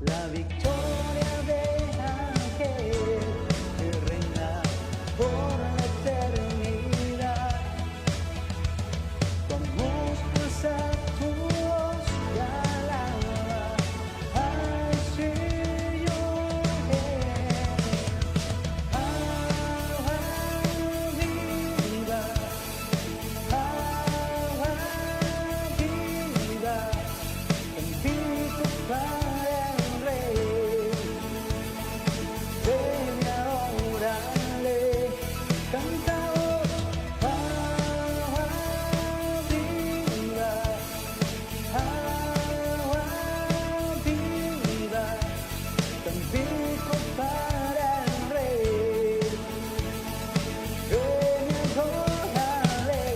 La victoria de aquel que reina por la eternidad. Vamos a tu voz y alaba al Señor. Agua viva, contigo para el Rey. Ven y adórale, cantamos agua viva, contigo para el Rey. Ven y adórale.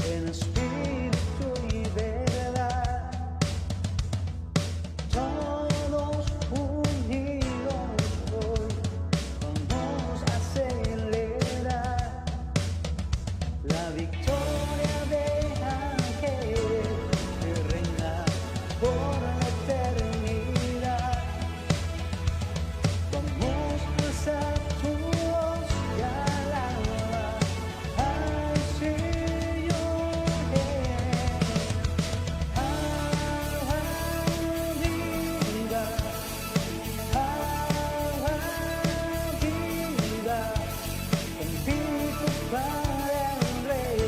En espíritu y verdad, todos unidos hoy vamos a celebrar la victoria de aquel que reina por la eternidad. Vamos a tu voz y alaba al Señor. Agua viva, contigo para el Rey.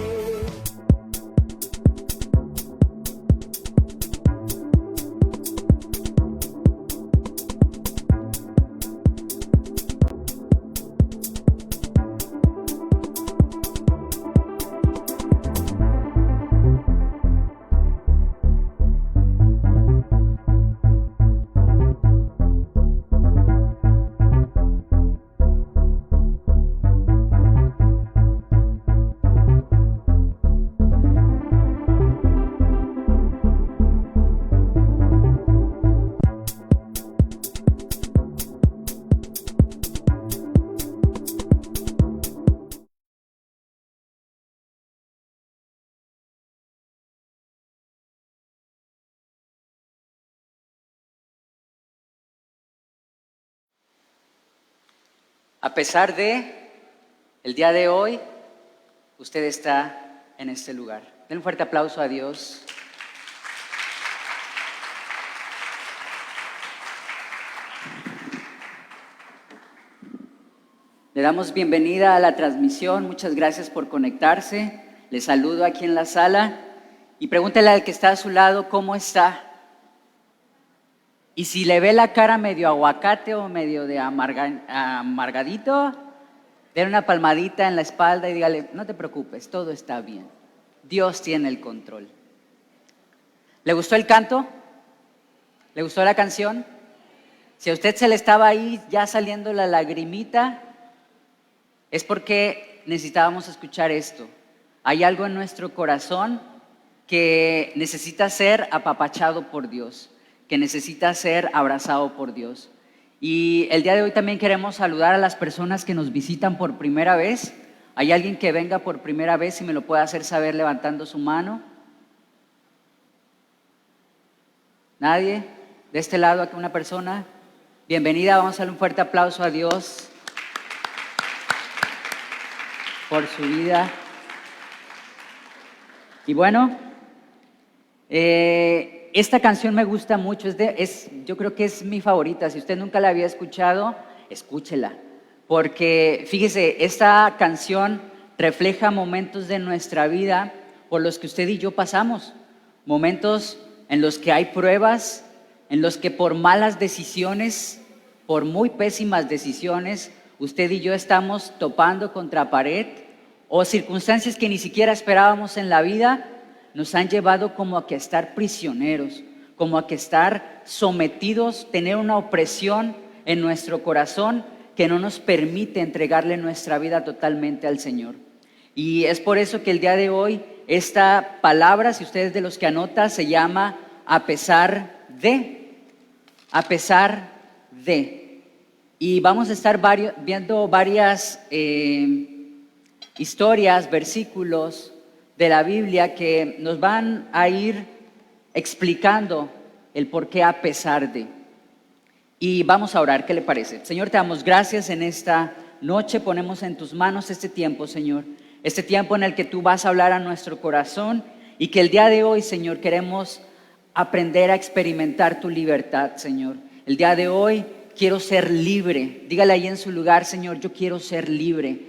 A pesar de el día de hoy, usted está en este lugar. Den un fuerte aplauso a Dios. Le damos bienvenida a la transmisión. Muchas gracias por conectarse. Les saludo aquí en la sala y pregúntele al que está a su lado cómo está. Y si le ve la cara medio aguacate o medio de amargadito, denle una palmadita en la espalda y dígale, no te preocupes, todo está bien. Dios tiene el control. ¿Le gustó el canto? ¿Le gustó la canción? Si a usted se le estaba ahí ya saliendo la lagrimita, es porque necesitábamos escuchar esto. Hay algo en nuestro corazón que necesita ser apapachado por Dios, que necesita ser abrazado por Dios. Y el día de hoy también queremos saludar a las personas que nos visitan por primera vez. ¿Hay alguien que venga por primera vez y me lo puede hacer saber levantando su mano? ¿Nadie? ¿De este lado aquí una persona? Bienvenida, vamos a darle un fuerte aplauso a Dios por su vida. Y bueno, esta canción me gusta mucho, yo creo que es mi favorita. Si usted nunca la había escuchado, escúchela. Porque fíjese, esta canción refleja momentos de nuestra vida por los que usted y yo pasamos. momentos en los que hay pruebas, en los que por malas decisiones, por muy pésimas decisiones, usted y yo estamos topando contra pared, o circunstancias que ni siquiera esperábamos en la vida nos han llevado como a que estar prisioneros, como a que estar sometidos, tener una opresión en nuestro corazón que no nos permite entregarle nuestra vida totalmente al Señor. Y es por eso que el día de hoy esta palabra, si ustedes de los que anota, se llama a pesar de. A pesar de. Y vamos a estar viendo varias historias, versículos de la Biblia que nos van a ir explicando el por qué a pesar de. Y vamos a orar, ¿qué le parece? Señor, te damos gracias en esta noche, ponemos en tus manos este tiempo, Señor. Este tiempo en el que tú vas a hablar a nuestro corazón y que el día de hoy, Señor, queremos aprender a experimentar tu libertad, Señor. El día de hoy quiero ser libre. Dígale ahí en su lugar, Señor, yo quiero ser libre.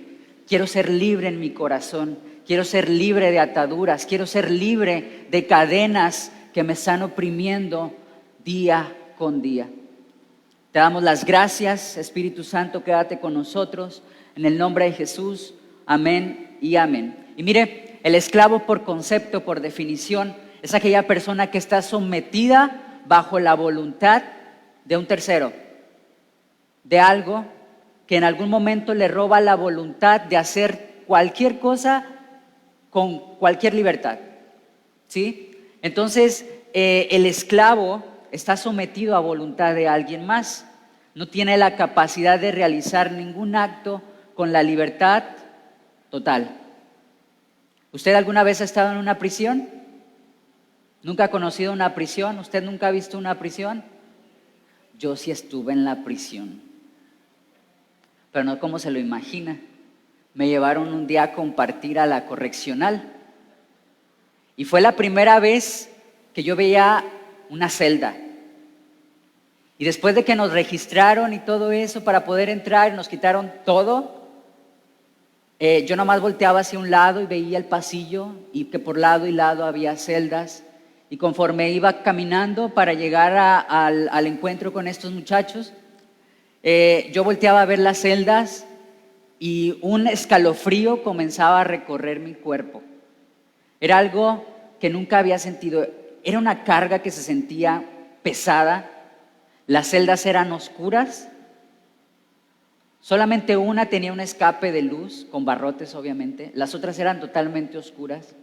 Quiero ser libre en mi corazón. Quiero ser libre de ataduras. Quiero ser libre de cadenas que me están oprimiendo día con día. Te damos las gracias, Espíritu Santo, quédate con nosotros. En el nombre de Jesús, amén y amén. Y mire, el esclavo por concepto, por definición, es aquella persona que está sometida bajo la voluntad de un tercero, de algo que en algún momento le roba la voluntad de hacer cualquier cosa con cualquier libertad, ¿sí? Entonces, el esclavo está sometido a voluntad de alguien más, no tiene la capacidad de realizar ningún acto con la libertad total. ¿Usted alguna vez ha estado en una prisión? ¿Nunca ha conocido una prisión? ¿Usted nunca ha visto una prisión? Yo sí estuve en la prisión, pero no como se lo imagina. Me llevaron un día a compartir a la correccional y fue la primera vez que yo veía una celda. Y después de que nos registraron y todo eso para poder entrar, nos quitaron todo. Yo nomás volteaba hacia un lado y veía el pasillo y que por lado y lado había celdas. Y conforme iba caminando para llegar al encuentro con estos muchachos, yo volteaba a ver las celdas y un escalofrío comenzaba a recorrer mi cuerpo. Era algo que nunca había sentido. Era una carga que se sentía pesada. Las celdas eran oscuras. Solamente una tenía un escape de luz, con barrotes obviamente. Las otras eran totalmente oscuras.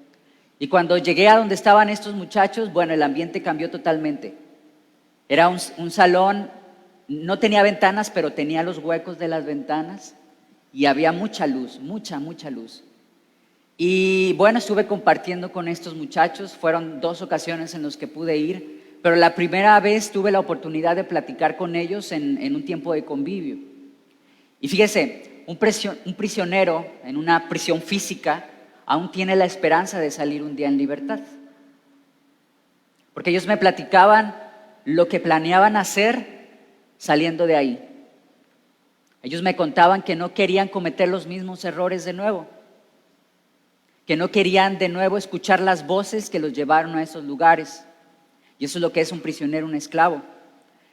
Y cuando llegué a donde estaban estos muchachos, bueno, el ambiente cambió totalmente. Era un salón, no tenía ventanas, pero tenía los huecos de las ventanas. Y había mucha luz, mucha luz. Y bueno, estuve compartiendo con estos muchachos. Fueron 2 ocasiones en las que pude ir. Pero la primera vez tuve la oportunidad de platicar con ellos en un tiempo de convivio. Y fíjese, un prisionero en una prisión física aún tiene la esperanza de salir un día en libertad. Porque ellos me platicaban lo que planeaban hacer saliendo de ahí. Ellos me contaban que no querían cometer los mismos errores de nuevo, que no querían de nuevo escuchar las voces que los llevaron a esos lugares. Y eso es lo que es un prisionero, un esclavo.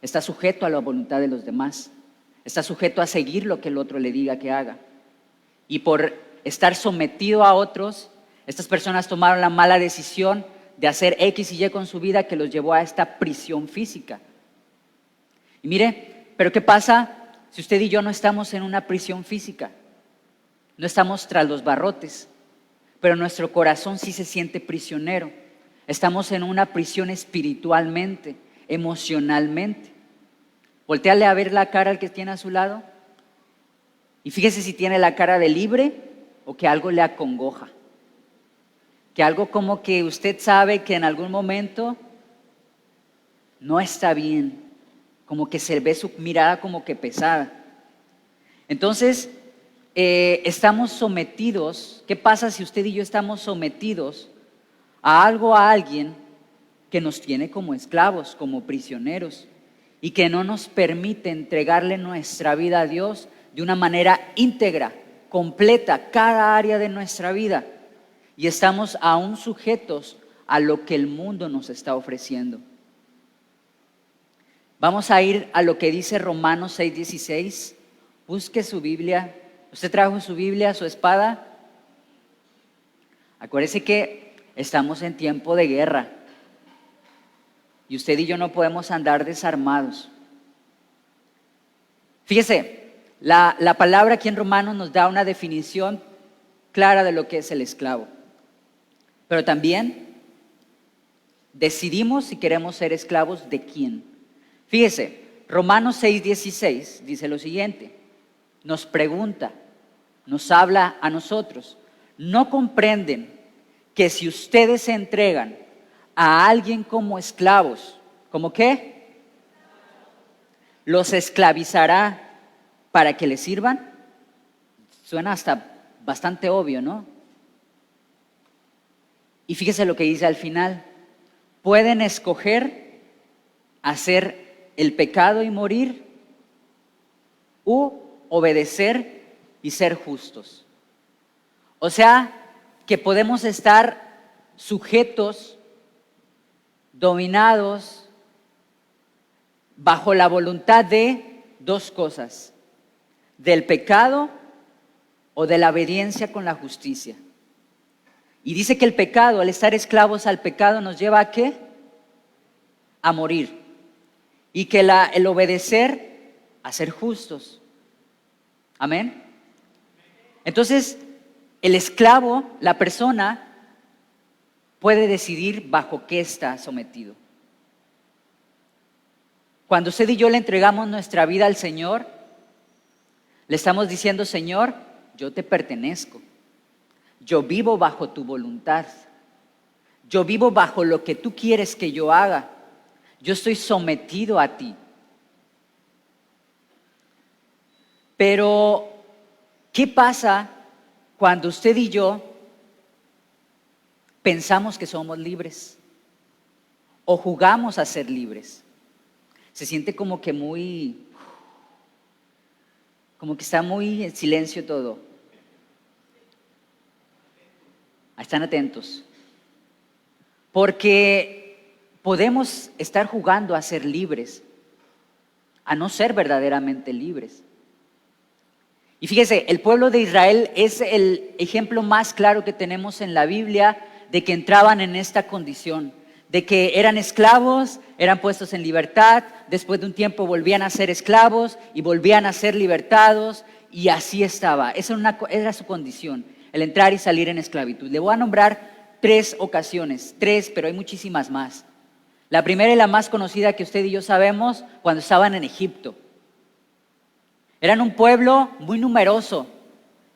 Está sujeto a la voluntad de los demás. Está sujeto a seguir lo que el otro le diga que haga. Y por estar sometido a otros, estas personas tomaron la mala decisión de hacer X y Y con su vida que los llevó a esta prisión física. Y mire, pero ¿qué pasa si usted y yo no estamos en una prisión física? No estamos tras los barrotes, pero nuestro corazón sí se siente prisionero. Estamos en una prisión espiritualmente, emocionalmente. Voltéale a ver la cara al que tiene a su lado y fíjese si tiene la cara de libre o que algo le acongoja. Que algo como que usted sabe que en algún momento no está bien, como que se ve su mirada como que pesada. Entonces, estamos sometidos. ¿Qué pasa si usted y yo estamos sometidos a algo, a alguien que nos tiene como esclavos, como prisioneros y que no nos permite entregarle nuestra vida a Dios de una manera íntegra, completa, cada área de nuestra vida? Y estamos aún sujetos a lo que el mundo nos está ofreciendo. Vamos a ir a lo que dice Romanos 6:16. Busque su Biblia. ¿Usted trajo su Biblia, su espada? Acuérdese que estamos en tiempo de guerra y usted y yo no podemos andar desarmados. Fíjese, la palabra aquí en Romanos nos da una definición clara de lo que es el esclavo. Pero también decidimos si queremos ser esclavos de quién. Fíjese, Romanos 6:16 dice lo siguiente, nos pregunta, nos habla a nosotros. ¿No comprenden que si ustedes se entregan a alguien como esclavos, ¿cómo qué? ¿Los esclavizará para que les sirvan? Suena hasta bastante obvio, ¿no? Y fíjese lo que dice al final. Pueden escoger hacer el pecado y morir, u obedecer y ser justos. O sea, que podemos estar sujetos, dominados, bajo la voluntad de dos cosas, del pecado o de la obediencia con la justicia. Y dice que el pecado, al estar esclavos al pecado, nos lleva ¿a qué? A morir. Y que el obedecer, a ser justos. Amén. Entonces, el esclavo, la persona, puede decidir bajo qué está sometido. Cuando usted y yo le entregamos nuestra vida al Señor, le estamos diciendo, Señor, yo te pertenezco. Yo vivo bajo tu voluntad. Yo vivo bajo lo que tú quieres que yo haga. Yo estoy sometido a ti. Pero, ¿qué pasa cuando usted y yo pensamos que somos libres? O jugamos a ser libres. Se siente como que está muy en silencio todo. Están atentos. Porque podemos estar jugando a ser libres, a no ser verdaderamente libres. Y fíjese, el pueblo de Israel es el ejemplo más claro que tenemos en la Biblia de que entraban en esta condición, de que eran esclavos, eran puestos en libertad, después de un tiempo volvían a ser esclavos y volvían a ser libertados, y así estaba. Esa era su condición, el entrar y salir en esclavitud. Le voy a nombrar 3 ocasiones, 3, pero hay muchísimas más. La primera y la más conocida que usted y yo sabemos, cuando estaban en Egipto. Eran un pueblo muy numeroso,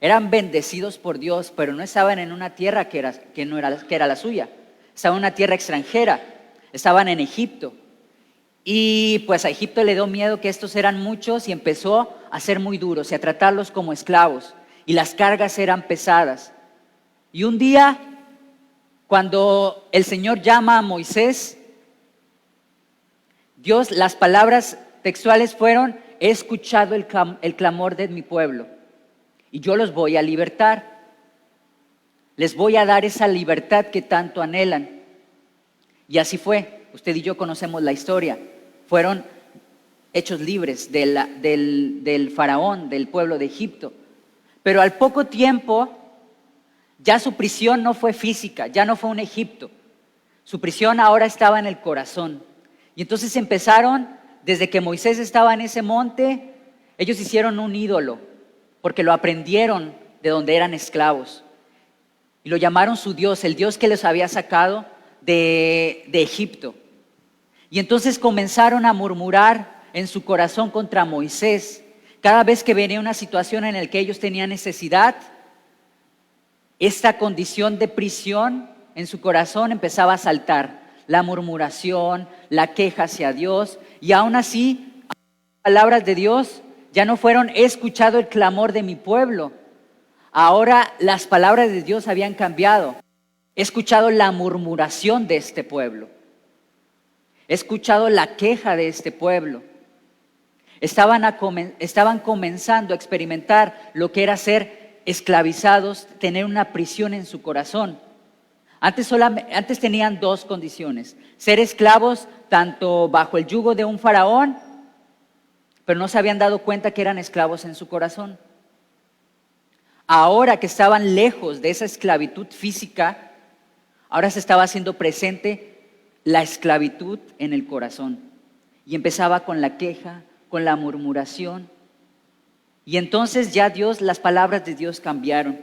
eran bendecidos por Dios, pero no estaban en una tierra que era la suya. Estaban en una tierra extranjera, estaban en Egipto. Y pues a Egipto le dio miedo que estos eran muchos y empezó a ser muy duros y a tratarlos como esclavos. Y las cargas eran pesadas. Y un día, cuando el Señor llama a Moisés, las palabras textuales fueron: he escuchado el clamor de mi pueblo y yo los voy a libertar. Les voy a dar esa libertad que tanto anhelan. Y así fue. Usted y yo conocemos la historia. Fueron hechos libres del faraón, del pueblo de Egipto. Pero al poco tiempo, ya su prisión no fue física, ya no fue un Egipto. Su prisión ahora estaba en el corazón. Y entonces empezaron, desde que Moisés estaba en ese monte, ellos hicieron un ídolo, porque lo aprendieron de donde eran esclavos. Y lo llamaron su Dios, el Dios que les había sacado de Egipto. Y entonces comenzaron a murmurar en su corazón contra Moisés. Cada vez que venía una situación en la que ellos tenían necesidad, esta condición de prisión en su corazón empezaba a saltar. La murmuración, la queja hacia Dios. Y aún así, las palabras de Dios ya no fueron: he escuchado el clamor de mi pueblo. Ahora las palabras de Dios habían cambiado. He escuchado la murmuración de este pueblo. He escuchado la queja de este pueblo. Estaban comenzando a experimentar lo que era ser esclavizados, tener una prisión en su corazón. Antes tenían dos condiciones: ser esclavos tanto bajo el yugo de un faraón, pero no se habían dado cuenta que eran esclavos en su corazón. Ahora que estaban lejos de esa esclavitud física, ahora se estaba haciendo presente la esclavitud en el corazón. Y empezaba con la queja, con la murmuración. Y entonces ya las palabras de Dios cambiaron.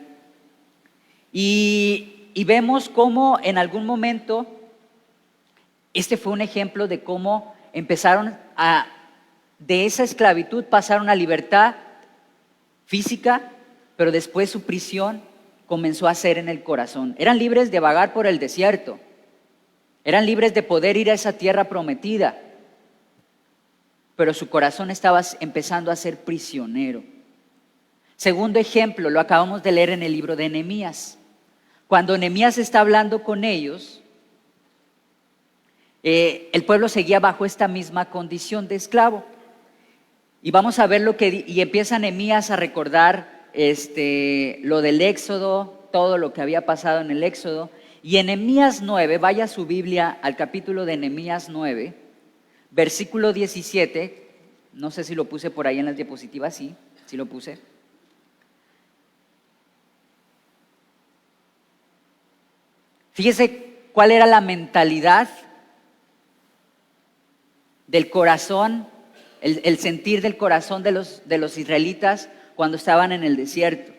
Y vemos cómo en algún momento, este fue un ejemplo de cómo de esa esclavitud pasaron a libertad física, pero después su prisión comenzó a ser en el corazón. Eran libres de vagar por el desierto, eran libres de poder ir a esa tierra prometida, pero su corazón estaba empezando a ser prisionero. Segundo ejemplo, lo acabamos de leer en el libro de Nehemías. Cuando Nehemías está hablando con ellos, el pueblo seguía bajo esta misma condición de esclavo. Y vamos a ver y empieza Nehemías a recordar lo del Éxodo, todo lo que había pasado en el Éxodo. Y en Nehemías 9, vaya su Biblia al capítulo de Nehemías 9, versículo 17, no sé si lo puse por ahí en las diapositivas, sí lo puse. Fíjese cuál era la mentalidad del corazón, el sentir del corazón de los israelitas cuando estaban en el desierto.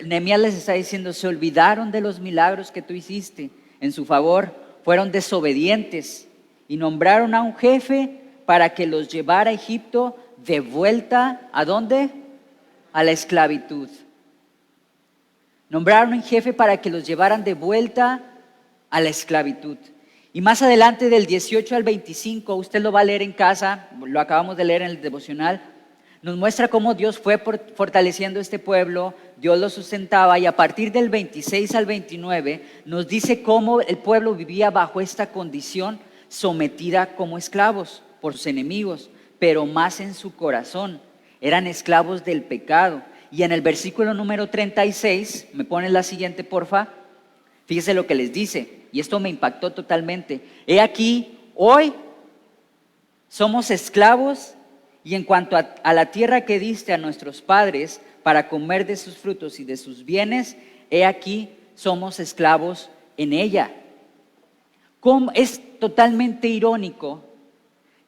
Nehemías les está diciendo: se olvidaron de los milagros que tú hiciste en su favor, fueron desobedientes y nombraron a un jefe para que los llevara a Egipto de vuelta. ¿A dónde? A la esclavitud. Nombraron un jefe para que los llevaran de vuelta a la esclavitud. Y más adelante, del 18 al 25, usted lo va a leer en casa, lo acabamos de leer en el devocional, nos muestra cómo Dios fue fortaleciendo este pueblo, Dios lo sustentaba, y a partir del 26 al 29 nos dice cómo el pueblo vivía bajo esta condición, sometida como esclavos por sus enemigos, pero más en su corazón, eran esclavos del pecado. Y en el versículo número 36, me ponen la siguiente porfa, fíjese lo que les dice, y esto me impactó totalmente: he aquí, hoy somos esclavos, y en cuanto a la tierra que diste a nuestros padres para comer de sus frutos y de sus bienes, he aquí, somos esclavos en ella. Es totalmente irónico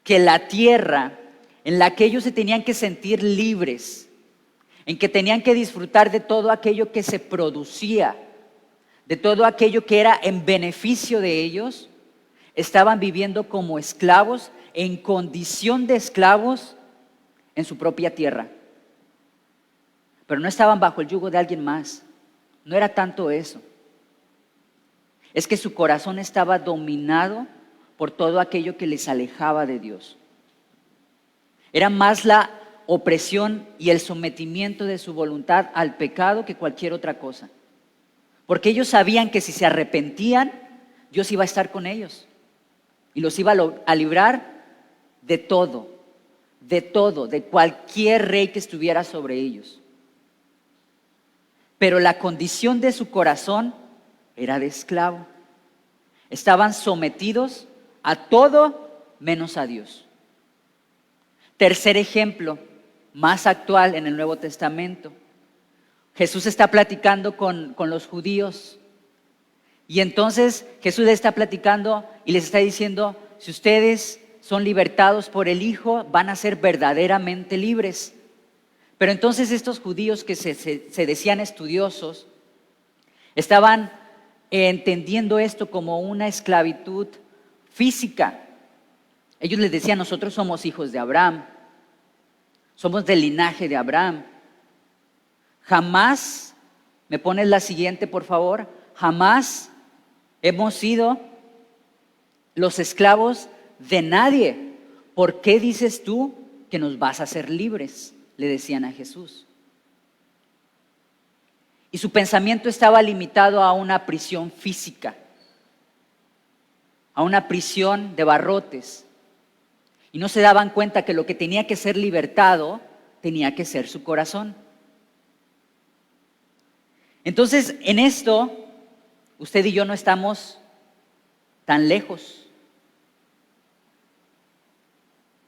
que la tierra en la que ellos se tenían que sentir libres, en que tenían que disfrutar de todo aquello que se producía, de todo aquello que era en beneficio de ellos, estaban viviendo como esclavos, en condición de esclavos en su propia tierra. Pero no estaban bajo el yugo de alguien más. No era tanto eso. Es que su corazón estaba dominado por todo aquello que les alejaba de Dios. Era más la opresión y el sometimiento de su voluntad al pecado que cualquier otra cosa. Porque ellos sabían que si se arrepentían, Dios iba a estar con ellos y los iba a librar de todo, de cualquier rey que estuviera sobre ellos. Pero la condición de su corazón era de esclavo. Estaban sometidos a todo menos a Dios. Tercer ejemplo, más actual en el Nuevo Testamento. Jesús está platicando con los judíos, y entonces Jesús les está platicando y les está diciendo: si ustedes son libertados por el Hijo, van a ser verdaderamente libres. Pero entonces estos judíos que se decían estudiosos, estaban entendiendo esto como una esclavitud física. Ellos les decían: nosotros somos hijos de Abraham, somos del linaje de Abraham. Jamás, me pones la siguiente por favor, jamás hemos sido los esclavos de nadie. ¿Por qué dices tú que nos vas a hacer libres?, le decían a Jesús. Y su pensamiento estaba limitado a una prisión física, a una prisión de barrotes. Y no se daban cuenta que lo que tenía que ser libertado tenía que ser su corazón. Entonces, en esto, usted y yo no estamos tan lejos.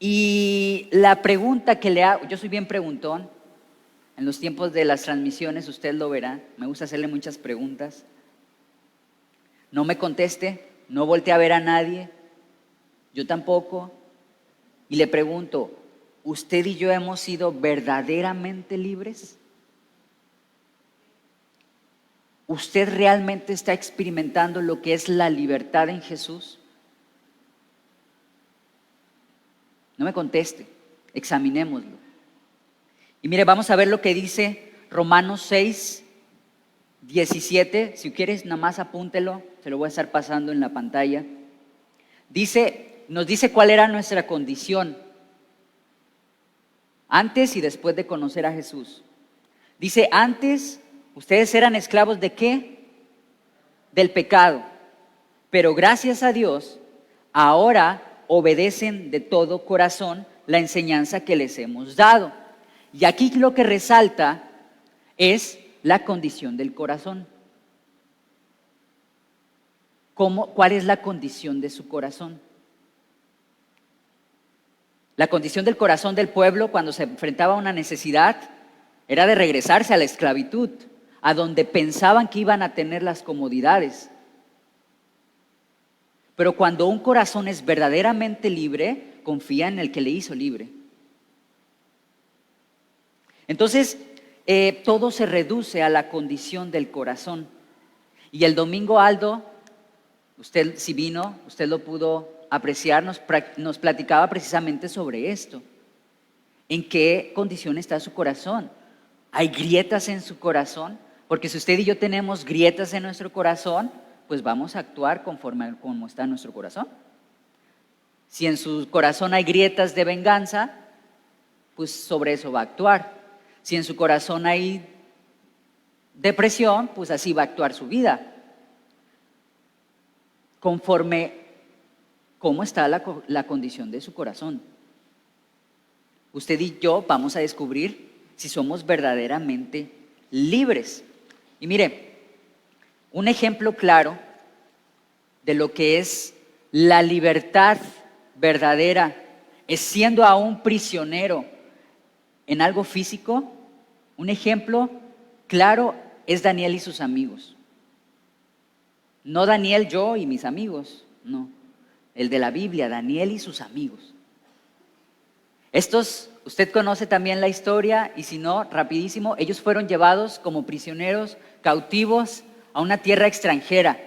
Y la pregunta que le hago, yo soy bien preguntón, en los tiempos de las transmisiones usted lo verá, me gusta hacerle muchas preguntas. No me conteste, no voltee a ver a nadie, yo tampoco. Y le pregunto, ¿usted y yo hemos sido verdaderamente libres? ¿Usted realmente está experimentando lo que es la libertad en Jesús? No me conteste, examinémoslo. Y mire, vamos a ver lo que dice Romanos 6, 17. Si quieres, nada más apúntelo, se lo voy a estar pasando en la pantalla. Nos dice cuál era nuestra condición antes y después de conocer a Jesús. Dice, antes ustedes eran esclavos ¿de qué? Del pecado. Pero gracias a Dios, ahora obedecen de todo corazón la enseñanza que les hemos dado. Y aquí lo que resalta es la condición del corazón. ¿Cuál es la condición de su corazón? La condición del corazón del pueblo cuando se enfrentaba a una necesidad era de regresarse a la esclavitud, a donde pensaban que iban a tener las comodidades. Pero cuando un corazón es verdaderamente libre, confía en el que le hizo libre. Entonces, todo se reduce a la condición del corazón. Y el domingo, Aldo, usted si vino, usted lo pudo apreciar, nos platicaba precisamente sobre esto. ¿En qué condición está su corazón? ¿Hay grietas en su corazón? Porque si usted y yo tenemos grietas en nuestro corazón, pues vamos a actuar conforme a cómo está nuestro corazón. Si en su corazón hay grietas de venganza, pues sobre eso va a actuar. Si en su corazón hay depresión, pues así va a actuar su vida. Conforme cómo está la condición de su corazón. Usted y yo vamos a descubrir si somos verdaderamente libres. Y mire, un ejemplo claro de lo que es la libertad verdadera es siendo aún prisionero en algo físico. Un ejemplo claro es Daniel y sus amigos. No Daniel, yo y mis amigos, no. El de la Biblia, Daniel y sus amigos. Estos, usted conoce también la historia y si no, rapidísimo, ellos fueron llevados como prisioneros, cautivos a una tierra extranjera,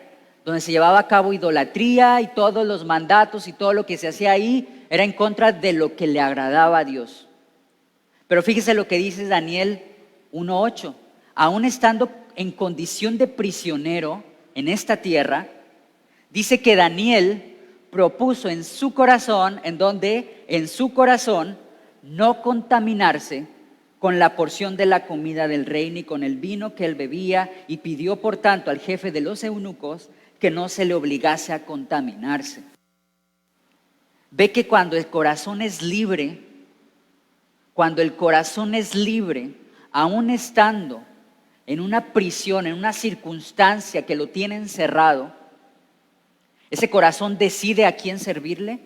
donde se llevaba a cabo idolatría y todos los mandatos y todo lo que se hacía ahí era en contra de lo que le agradaba a Dios. Pero fíjese lo que dice Daniel 1:8. Aún estando en condición de prisionero en esta tierra, dice que Daniel propuso en su corazón, en su corazón, no contaminarse con la porción de la comida del rey ni con el vino que él bebía, y pidió por tanto al jefe de los eunucos que no se le obligase a contaminarse. Ve que cuando el corazón es libre, aún estando en una prisión, en una circunstancia que lo tiene encerrado, ese corazón decide a quién servirle,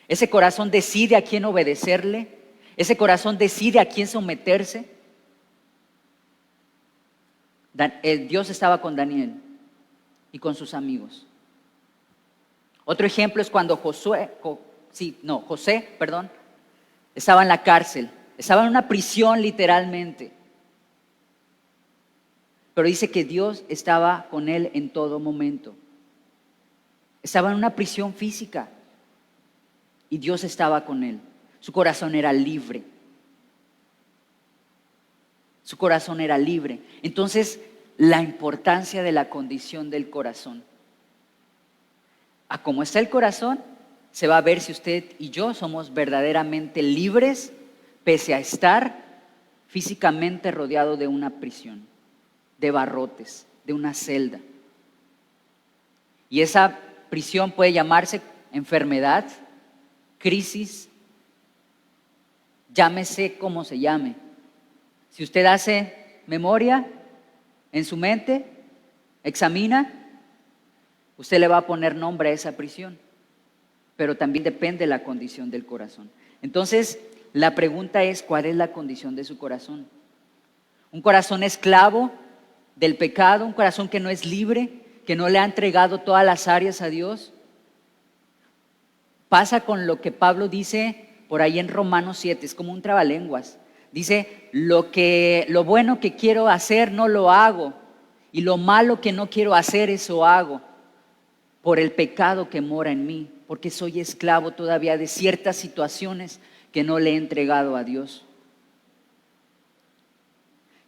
ese corazón decide a quién obedecerle, ese corazón decide a quién someterse. Dios estaba con Daniel y con sus amigos. Otro ejemplo es cuando José estaba en la cárcel, estaba en una prisión literalmente. Pero dice que Dios estaba con él en todo momento. Estaba en una prisión física y Dios estaba con él. Su corazón era libre. Su corazón era libre. Entonces, la importancia de la condición del corazón. A cómo está el corazón, se va a ver si usted y yo somos verdaderamente libres, pese a estar físicamente rodeado de una prisión, de barrotes, de una celda. Y esa prisión puede llamarse enfermedad, crisis, llámese como se llame. Si usted hace memoria en su mente, examina, usted le va a poner nombre a esa prisión, pero también depende de la condición del corazón. Entonces, la pregunta es, ¿cuál es la condición de su corazón? ¿Un corazón esclavo del pecado? ¿Un corazón que no es libre, que no le ha entregado todas las áreas a Dios? Pasa con lo que Pablo dice por ahí en Romanos 7, es como un trabalenguas. Dice, lo bueno que quiero hacer no lo hago, y lo malo que no quiero hacer eso hago, por el pecado que mora en mí, porque soy esclavo todavía de ciertas situaciones que no le he entregado a Dios.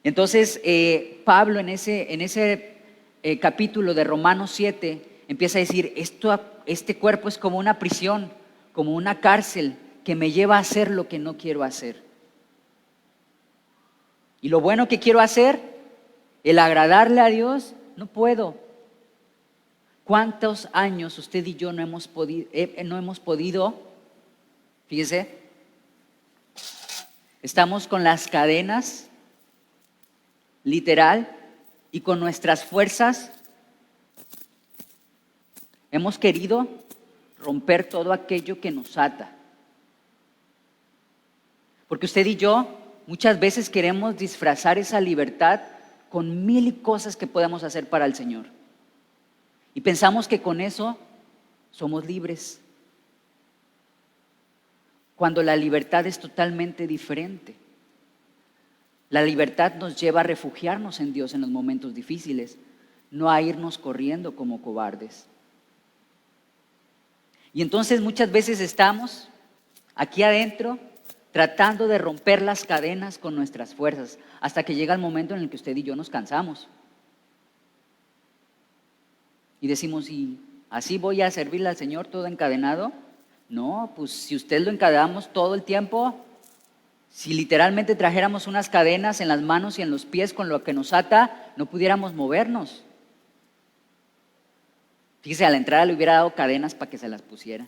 Entonces, Pablo en ese capítulo de Romanos 7 empieza a decir, este cuerpo es como una prisión, como una cárcel que me lleva a hacer lo que no quiero hacer. Y lo bueno que quiero hacer, el agradarle a Dios, no puedo. ¿Cuántos años usted y yo no hemos podido? Fíjese, estamos con las cadenas, literal, y con nuestras fuerzas hemos querido romper todo aquello que nos ata. Porque usted y yo muchas veces queremos disfrazar esa libertad con mil cosas que podemos hacer para el Señor. Y pensamos que con eso somos libres, cuando la libertad es totalmente diferente. La libertad nos lleva a refugiarnos en Dios en los momentos difíciles, no a irnos corriendo como cobardes. Y entonces muchas veces estamos aquí adentro tratando de romper las cadenas con nuestras fuerzas, hasta que llega el momento en el que usted y yo nos cansamos. Y decimos, ¿y así voy a servirle al Señor todo encadenado? No, pues si usted lo encadenamos todo el tiempo, si literalmente trajéramos unas cadenas en las manos y en los pies con lo que nos ata, no pudiéramos movernos. Fíjese, a la entrada le hubiera dado cadenas para que se las pusiera,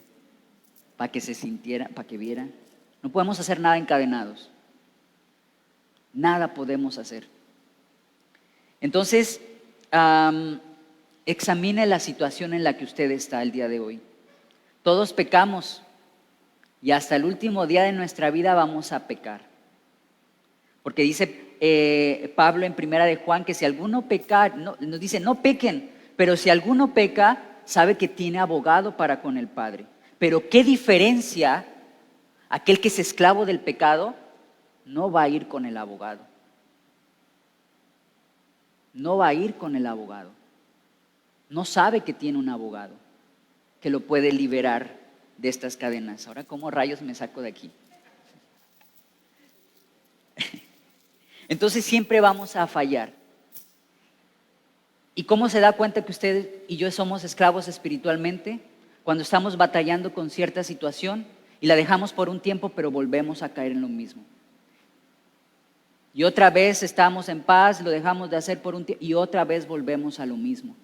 para que se sintiera, para que viera. No podemos hacer nada encadenados. Nada podemos hacer. Entonces, examine la situación en la que usted está el día de hoy. Todos pecamos y hasta el último día de nuestra vida vamos a pecar. Porque dice Pablo en Primera de Juan que si alguno peca, nos dice no pequen, pero si alguno peca, sabe que tiene abogado para con el Padre. Pero ¿qué diferencia? Aquel que es esclavo del pecado no va a ir con el abogado. No va a ir con el abogado. No sabe que tiene un abogado que lo puede liberar de estas cadenas. Ahora, ¿cómo rayos me saco de aquí? Entonces siempre vamos a fallar. ¿Y cómo se da cuenta que usted y yo somos esclavos espiritualmente? Cuando estamos batallando con cierta situación y la dejamos por un tiempo, pero volvemos a caer en lo mismo. Y otra vez estamos en paz, lo dejamos de hacer por un tiempo y otra vez volvemos a lo mismo.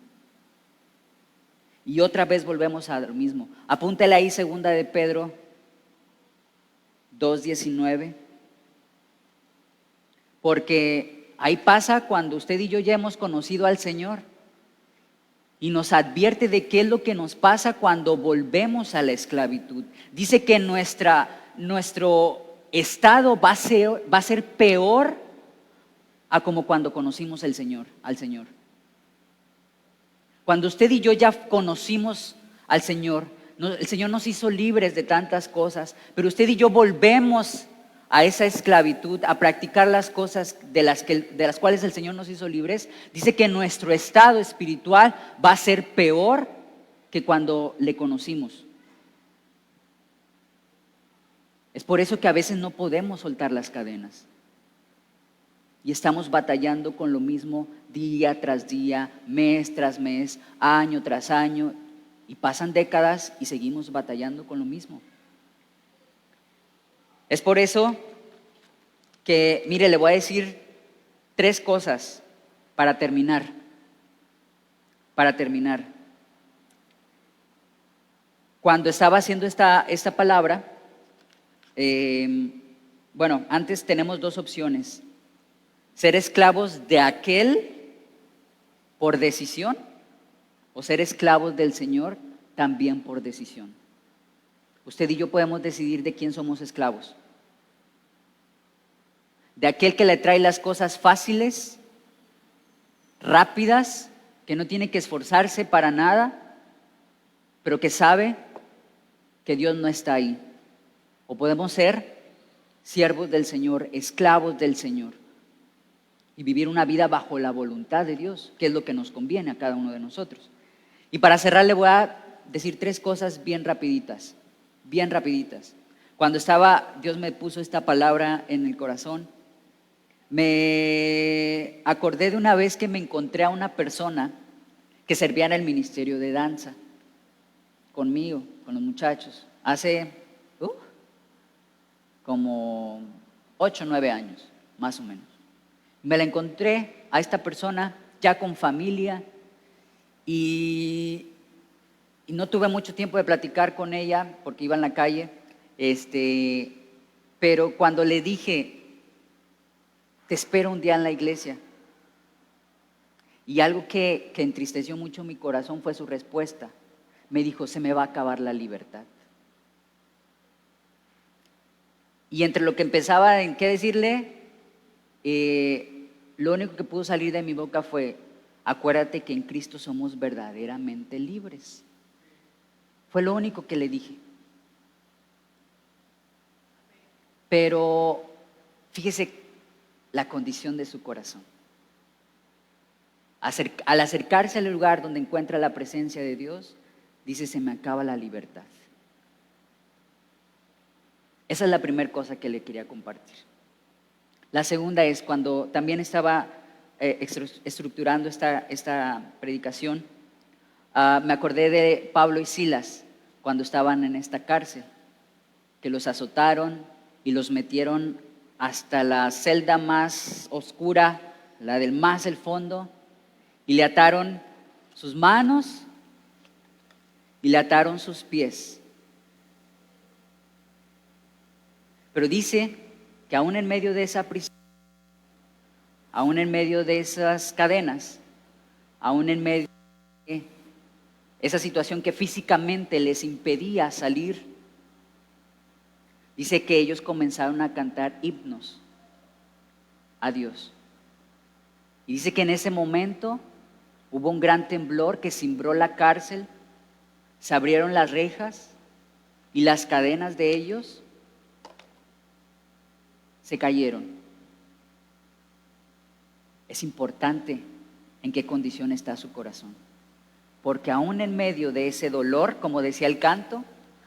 Y otra vez volvemos a lo mismo. Apúntele ahí 2 de Pedro 2:19. Porque ahí pasa cuando usted y yo ya hemos conocido al Señor y nos advierte de qué es lo que nos pasa cuando volvemos a la esclavitud. Dice que nuestro estado va a ser peor a como cuando conocimos al Señor. Cuando usted y yo ya conocimos al Señor, el Señor nos hizo libres de tantas cosas, pero usted y yo volvemos a esa esclavitud, a practicar las cosas de las cuales el Señor nos hizo libres. Dice que nuestro estado espiritual va a ser peor que cuando le conocimos. Es por eso que a veces no podemos soltar las cadenas. Y estamos batallando con lo mismo día tras día, mes tras mes, año tras año. Y pasan décadas y seguimos batallando con lo mismo. Es por eso que, mire, le voy a decir 3 cosas para terminar. Cuando estaba haciendo esta palabra, antes tenemos 2 opciones. Ser esclavos de aquel por decisión o ser esclavos del Señor también por decisión. Usted y yo podemos decidir de quién somos esclavos. De aquel que le trae las cosas fáciles, rápidas, que no tiene que esforzarse para nada, pero que sabe que Dios no está ahí. O podemos ser siervos del Señor, esclavos del Señor, y vivir una vida bajo la voluntad de Dios, que es lo que nos conviene a cada uno de nosotros. Y para cerrar le voy a decir 3 cosas bien rapiditas, bien rapiditas. Cuando Dios me puso esta palabra en el corazón, me acordé de una vez que me encontré a una persona que servía en el ministerio de danza, conmigo, con los muchachos, hace como 8 o 9 años, más o menos. Me la encontré a esta persona ya con familia y no tuve mucho tiempo de platicar con ella porque iba en la calle, pero cuando le dije, te espero un día en la iglesia, y algo que entristeció mucho mi corazón fue su respuesta. Me dijo, se me va a acabar la libertad. Y entre lo que empezaba en qué decirle, lo único que pudo salir de mi boca fue, acuérdate que en Cristo somos verdaderamente libres. Fue lo único que le dije. Pero fíjese la condición de su corazón. Al acercarse al lugar donde encuentra la presencia de Dios, dice, se me acaba la libertad. Esa es la primera cosa que le quería compartir. La segunda es cuando también estaba estructurando esta predicación, me acordé de Pablo y Silas cuando estaban en esta cárcel, que los azotaron y los metieron hasta la celda más oscura, la del más el fondo, y le ataron sus manos y le ataron sus pies. Pero dice que aún en medio de esa prisión, aún en medio de esas cadenas, aún en medio de esa situación que físicamente les impedía salir, dice que ellos comenzaron a cantar himnos a Dios. Y dice que en ese momento hubo un gran temblor que cimbró la cárcel, se abrieron las rejas y las cadenas de ellos se cayeron. Es importante en qué condición está su corazón, porque aún en medio de ese dolor, como decía el canto,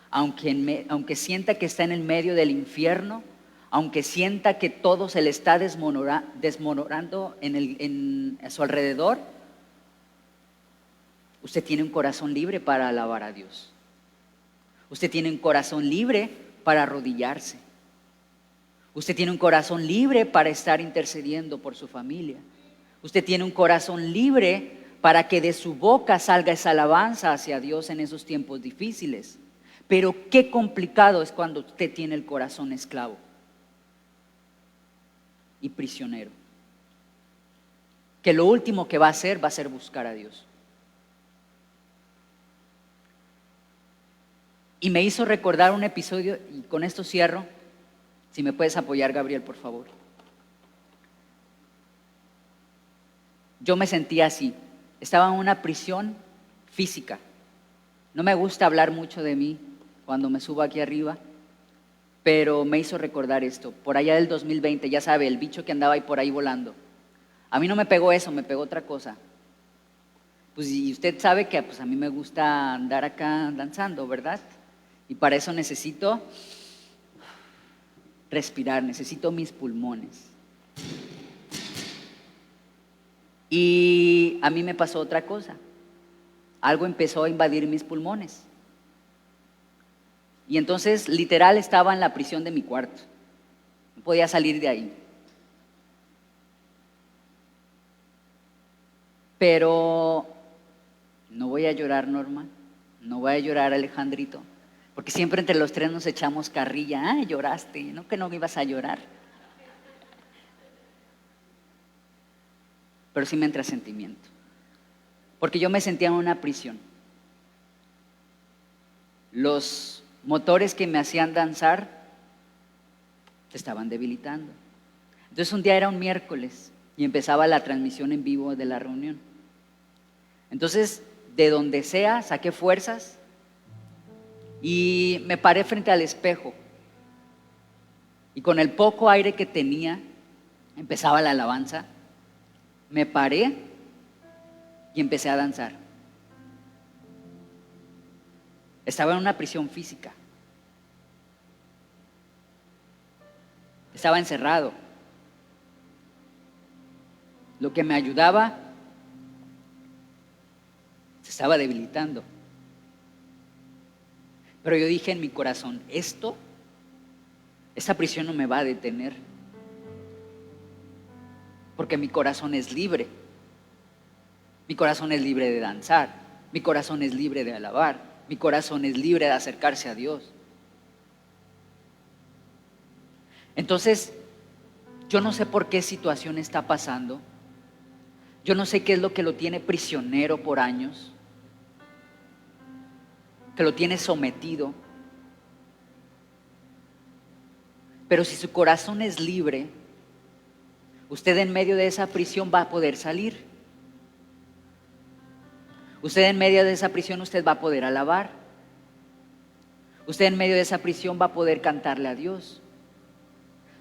aunque sienta que está en el medio del infierno, aunque sienta que todo se le está desmoronando a su alrededor, usted tiene un corazón libre para alabar a Dios. Usted tiene un corazón libre para arrodillarse. Usted tiene un corazón libre para estar intercediendo por su familia. Usted tiene un corazón libre para que de su boca salga esa alabanza hacia Dios en esos tiempos difíciles. Pero qué complicado es cuando usted tiene el corazón esclavo y prisionero, que lo último que va a hacer buscar a Dios. Y me hizo recordar un episodio, y con esto cierro. Si me puedes apoyar, Gabriel, por favor. Yo me sentía así, estaba en una prisión física. No me gusta hablar mucho de mí cuando me subo aquí arriba, pero me hizo recordar esto. Por allá del 2020, ya sabe, el bicho que andaba ahí por ahí volando. A mí no me pegó eso, me pegó otra cosa. Pues y usted sabe que pues, a mí me gusta andar acá danzando, ¿verdad? Y para eso necesito respirar, necesito mis pulmones. Y a mí me pasó otra cosa. Algo empezó a invadir mis pulmones. Y entonces, literal, estaba en la prisión de mi cuarto. No podía salir de ahí. Pero no voy a llorar, Norma. No voy a llorar, Alejandrito. Porque siempre entre los tres nos echamos carrilla. Ah, lloraste, ¿no? Que no ibas a llorar. Pero sí me entra sentimiento. porque yo me sentía en una prisión. Los motores que me hacían danzar se estaban debilitando. Entonces un día era un miércoles y empezaba la transmisión en vivo de la reunión. Entonces, de donde sea, saqué fuerzas y me paré frente al espejo. Y con el poco aire que tenía, empezaba la alabanza. Me paré y empecé a danzar. Estaba en una prisión física. Estaba encerrado. Lo que me ayudaba se estaba debilitando. Pero yo dije en mi corazón, esta prisión no me va a detener. Porque mi corazón es libre. Mi corazón es libre de danzar. Mi corazón es libre de alabar. Mi corazón es libre de acercarse a Dios. Entonces, yo no sé por qué situación está pasando. Yo no sé qué es lo que lo tiene prisionero por años, que lo tiene sometido. Pero si su corazón es libre, usted en medio de esa prisión va a poder salir. Usted en medio de esa prisión usted va a poder alabar. Usted en medio de esa prisión va a poder cantarle a Dios.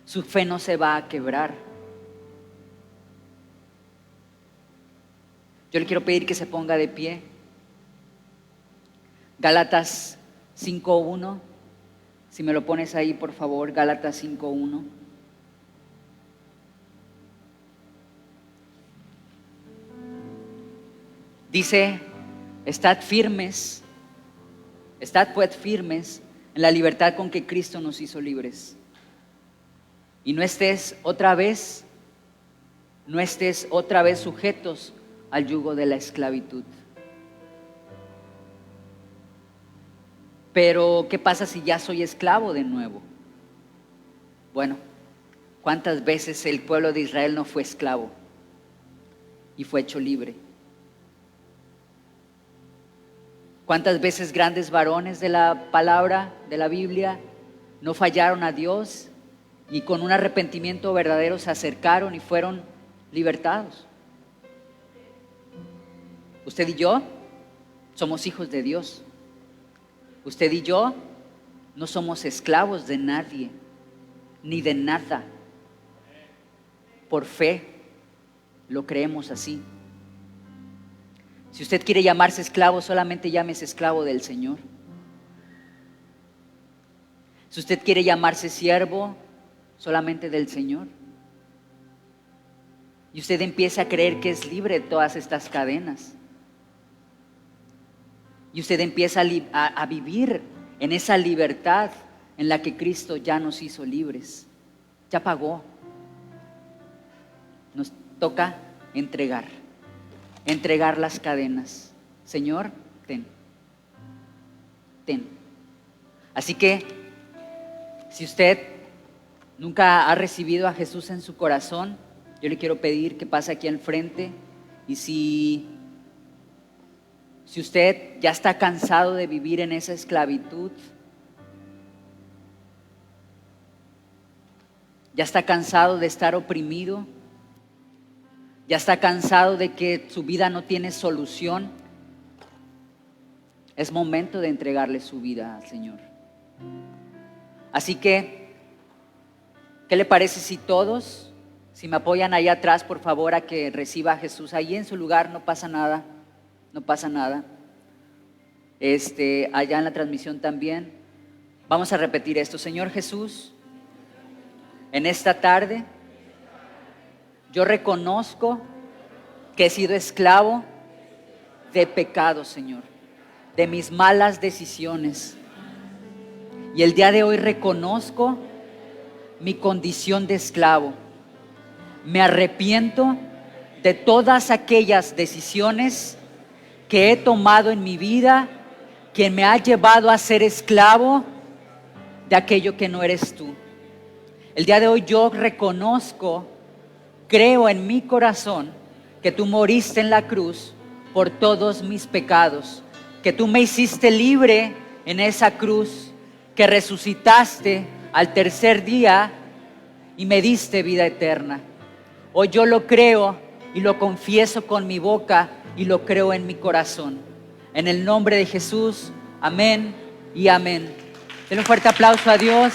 Su fe no se va a quebrar. Yo le quiero pedir que se ponga de pie. Gálatas 5:1. Si me lo pones ahí, por favor, Gálatas 5:1. Dice, estad pues firmes en la libertad con que Cristo nos hizo libres. Y no estés otra vez sujetos al yugo de la esclavitud. Pero, ¿qué pasa si ya soy esclavo de nuevo? Bueno, ¿cuántas veces el pueblo de Israel no fue esclavo y fue hecho libre? ¿Cuántas veces grandes varones de la palabra, de la Biblia, no fallaron a Dios y con un arrepentimiento verdadero se acercaron y fueron libertados? Usted y yo somos hijos de Dios. Usted y yo no somos esclavos de nadie, ni de nada. Por fe lo creemos así. Si usted quiere llamarse esclavo, solamente llámese esclavo del Señor. Si usted quiere llamarse siervo, solamente del Señor. Y usted empieza a creer que es libre de todas estas cadenas. Y usted empieza a vivir en esa libertad en la que Cristo ya nos hizo libres. Ya pagó. Nos toca entregar las cadenas. Señor, ten. Así que, si usted nunca ha recibido a Jesús en su corazón, yo le quiero pedir que pase aquí al frente. Y si usted ya está cansado de vivir en esa esclavitud, ya está cansado de estar oprimido, ya está cansado de que su vida no tiene solución, es momento de entregarle su vida al Señor. Así que, ¿qué le parece si todos, si me apoyan allá atrás, por favor, a que reciba a Jesús ahí en su lugar? No pasa nada. No pasa nada. Allá en la transmisión también. Vamos a repetir esto. Señor Jesús, en esta tarde yo reconozco que he sido esclavo de pecado, Señor, de mis malas decisiones. Y el día de hoy reconozco mi condición de esclavo. Me arrepiento de todas aquellas decisiones que he tomado en mi vida, que me ha llevado a ser esclavo de aquello que no eres tú. El día de hoy yo reconozco, creo en mi corazón que tú moriste en la cruz por todos mis pecados, que tú me hiciste libre en esa cruz, que resucitaste al tercer día y me diste vida eterna. Hoy yo lo creo y lo confieso con mi boca y lo creo en mi corazón. En el nombre de Jesús, amén y amén. Denle un fuerte aplauso a Dios.